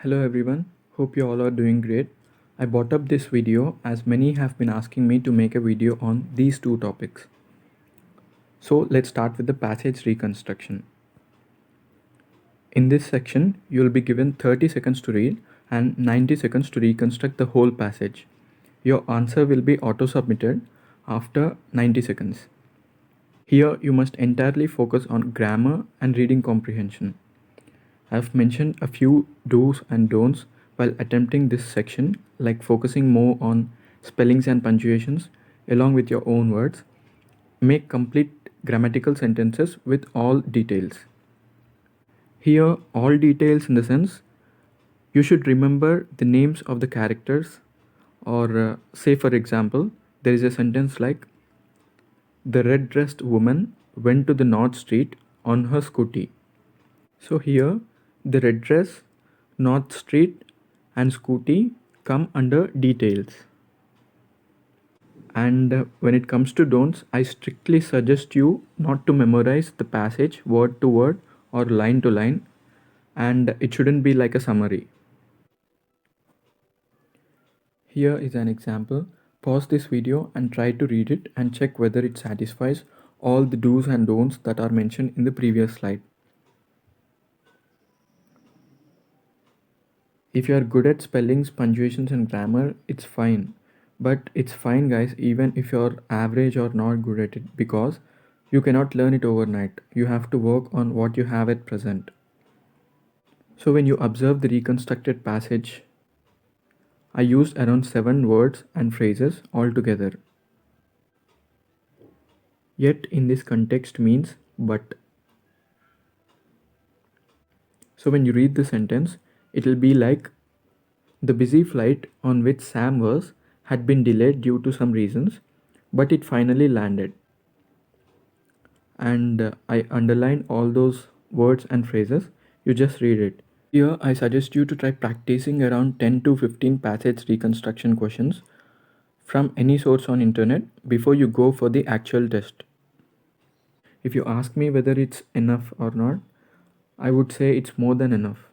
Hello everyone, hope you all are doing great. I brought up this video as many have been asking me to make a video on these two topics. So let's start with the passage reconstruction. In this section, you will be given 30 seconds to read and 90 seconds to reconstruct the whole passage. Your answer will be auto-submitted after 90 seconds. Here you must entirely focus on grammar and reading comprehension. I've mentioned a few do's and don'ts while attempting this section, like focusing more on spellings and punctuations along with your own words. Make complete grammatical sentences with all details. Here, all details in the sense you should remember the names of the characters, or say, for example, there is a sentence like the red dressed woman went to the North Street on her scooty. So here the red dress, North Street and scooty come under details. And when it comes to don'ts, I strictly suggest you not to memorize the passage word to word or line to line, and it shouldn't be like a summary. Here is an example. Pause this video and try to read it and check whether it satisfies all the do's and don'ts that are mentioned in the previous slide. If you are good at spellings, punctuations and grammar, it's fine. But it's fine guys even if you're average or not good at it, because you cannot learn it overnight. You have to work on what you have at present. So when you observe the reconstructed passage, I used around 7 words and phrases altogether. Yet in this context means but. So when you read the sentence, it will be like the busy flight on which Sam was had been delayed due to some reasons, but it finally landed. And I underline all those words and phrases. You just read it. Here I suggest you to try practicing around 10 to 15 passage reconstruction questions from any source on internet before you go for the actual test. If you ask me whether it's enough or not, I would say it's more than enough.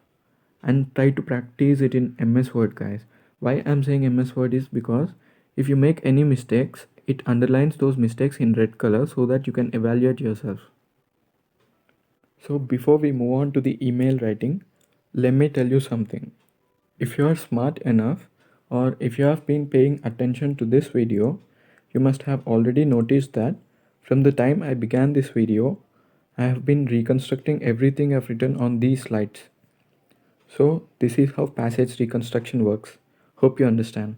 And try to practice it in MS Word guys. Why I'm saying MS Word is because if you make any mistakes, it underlines those mistakes in red color so that you can evaluate yourself. So before we move on to the email writing, let me tell you something. If you are smart enough, or if you have been paying attention to this video, you must have already noticed that from the time I began this video, I have been reconstructing everything I've written on these slides. So this is how passage reconstruction works. Hope you understand.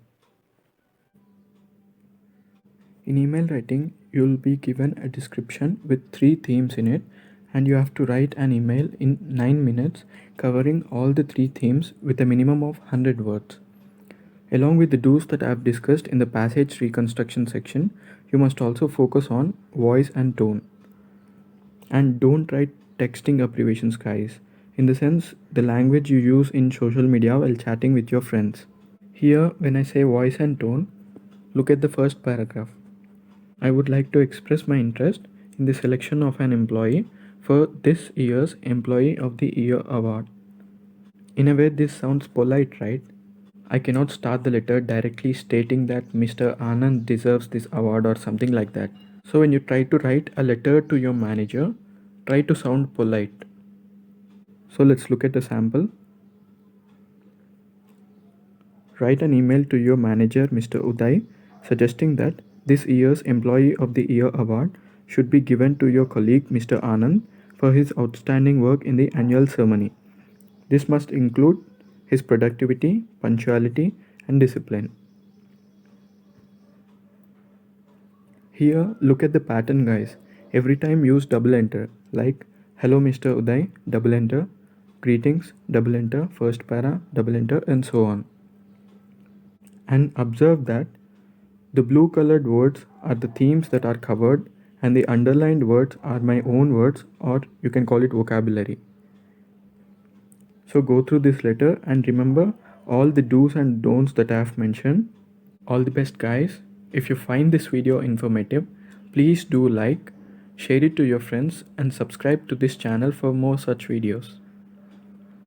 In email writing, you will be given a description with 3 themes in it, and you have to write an email in 9 minutes covering all the 3 themes with a minimum of 100 words. Along with the do's that I have discussed in the passage reconstruction section, you must also focus on voice and tone. And don't write texting abbreviations guys, in the sense the language you use in social media while chatting with your friends. Here when I say voice and tone, look at the first paragraph. I would like to express my interest in the selection of an employee for this year's Employee of the Year award. In a way this sounds polite, right? I cannot start the letter directly stating that Mr. Anand deserves this award or something like that. So when you try to write a letter to your manager, try to sound polite. So let's look at the sample. Write an email to your manager, Mr. Uday, suggesting that this year's Employee of the Year award should be given to your colleague, Mr. Anand, for his outstanding work in the annual ceremony. This must include his productivity, punctuality, and discipline. Here, look at the pattern guys. Every time use double enter, like hello Mr. Uday, double enter, greetings, double enter, first para, double enter, and so on. And observe that the blue colored words are the themes that are covered, and the underlined words are my own words, or you can call it vocabulary. So go through this letter and remember all the do's and don'ts that I have mentioned. All the best guys. If you find this video informative, please do like, share it to your friends and subscribe to this channel for more such videos.